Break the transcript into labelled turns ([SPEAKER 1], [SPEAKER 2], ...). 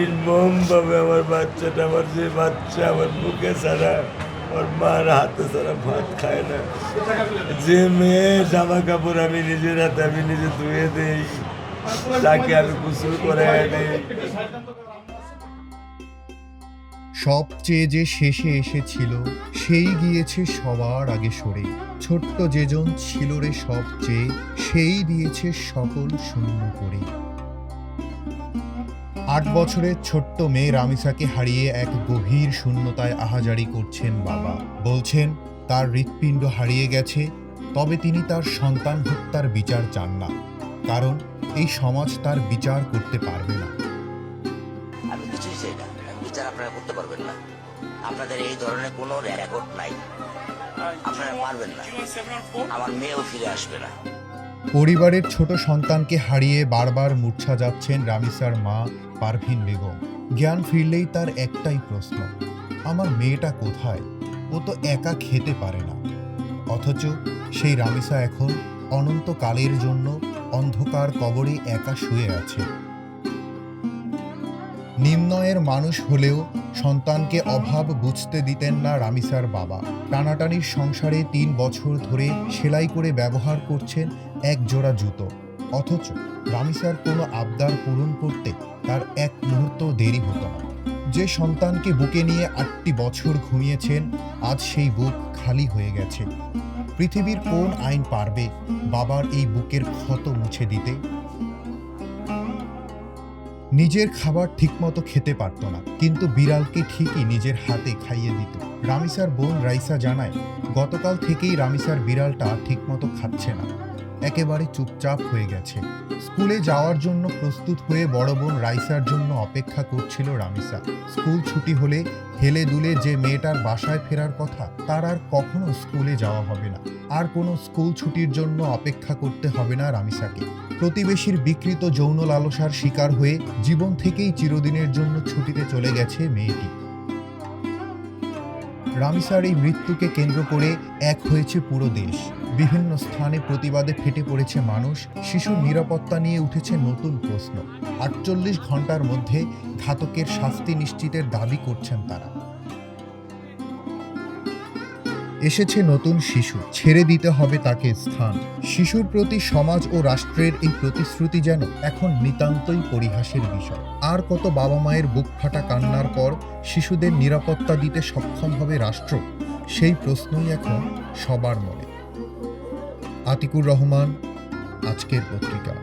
[SPEAKER 1] নির্মম ভাবে আমার বাচ্চাটা, আমার যে বাচ্চা আমার বুকে ছাড়া ওর মার হাতে ছাড়া ভাত খায় না, যে মেয়ে জামা কাপড় আমি নিজের হাতে আমি নিজে ধুয়ে দেই, তাকে আমি গোসল করে দেই।
[SPEAKER 2] সবচেয়ে যে শেষে এসেছিল সেই গিয়েছে সবার আগে সরে। ছোট্ট যেজন ছিল রে সবচেয়ে, সেই দিয়েছে সকল শূন্য করে। 8 বছরের ছোট্ট মেয়ে রামিসাকে হারিয়ে এক গভীর শূন্যতায় আহাজারি করছেন বাবা। বলছেন তার হৃৎপিণ্ড হারিয়ে গেছে, তবে তিনি তার সন্তান হত্যার বিচার চান না, কারণ এই সমাজ তার বিচার করতে পারবে না।
[SPEAKER 3] আমি কিছুই চাই না, বিচার আপনারা করতে পারবেন না। আপনাদের এই ধরনের কোনো রেকর্ড নাই, আপনারা পারবেন না। আমার মেয়েও ফিরে আসবে না।
[SPEAKER 2] পরিবারের ছোট সন্তানকে হারিয়ে বারবার মূর্ছা যাচ্ছেন রামিসার মা পারভিন বেগম। জ্ঞান ফিরলেই তার একটাই প্রশ্ন, আমার মেয়েটা কোথায়? ও তো একা খেতে পারে না। অথচ সেই রামিসা এখন অনন্তকালের জন্য অন্ধকার কবরে একা শুয়ে আছে। নিম্নয়ের মানুষ হলেও সন্তানকে অভাব বুঝতে দিতেন না রামিসার বাবা। টানাটানির সংসারে 3 বছর ধরে সেলাই করে ব্যবহার করছেন এক জোড়া জুতো। অথচ রামিসার কোনো আবদার পূরণ করতে তার এক মুহূর্ত দেরি হতো না। যে সন্তানকে বুকে নিয়ে 8টি বছর ঘুমিয়েছেন, আজ সেই বুক খালি হয়ে গেছে। পৃথিবীর কোন আইন পারবে বাবার এই বুকের ক্ষত মুছে দিতে? নিজের খাবার ঠিকমতো খেতে পারত না, কিন্তু বিড়ালকে ঠিকই নিজের হাতে খাইয়ে দিত। রামিসার বোন রাইসা জানায়, গতকাল থেকেই রামিসার বিড়ালটা ঠিকমতো খাচ্ছে না, একেবারে চুপচাপ হয়ে গেছে। স্কুলে যাওয়ার জন্য প্রস্তুত হয়ে বড় বোন রাইসার জন্য অপেক্ষা করছিল রামিসা। স্কুল ছুটি হলে হেলে দুলে যে মেয়েটার বাসায় ফেরার কথা, তার আর কখনো স্কুলে যাওয়া হবে না। আর কোনো স্কুল ছুটির জন্য অপেক্ষা করতে হবে না রামিসাকে। প্রতিবেশীর বিকৃত যৌন লালসার শিকার হয়ে জীবন থেকেই চিরদিনের জন্য ছুটিতে চলে গেছে মেয়েটি। রামিসার এই মৃত্যুকে কেন্দ্র করে এক হয়েছে পুরো দেশ। বিভিন্ন স্থানে প্রতিবাদে ফেটে পড়েছে মানুষ। শিশুর নিরাপত্তা নিয়ে উঠেছে নতুন প্রশ্ন। 48 ঘন্টার মধ্যে ঘাতকের শাস্তি নিশ্চিতের দাবি করছেন তারা। এসেছে নতুন শিশু, ছেড়ে দিতে হবে তাকে স্থান। শিশুর প্রতি সমাজ ও রাষ্ট্রের এই প্রতিশ্রুতি যেন এখন নিতান্তই পরিহাসের বিষয়। আর কত বাবা মায়ের বুক ফাটা কান্নার পর শিশুদের নিরাপত্তা দিতে সক্ষম হবে রাষ্ট্র? সেই প্রশ্নই এখন সবার মনে। আতিকুর রহমান, আজকের পত্রিকা।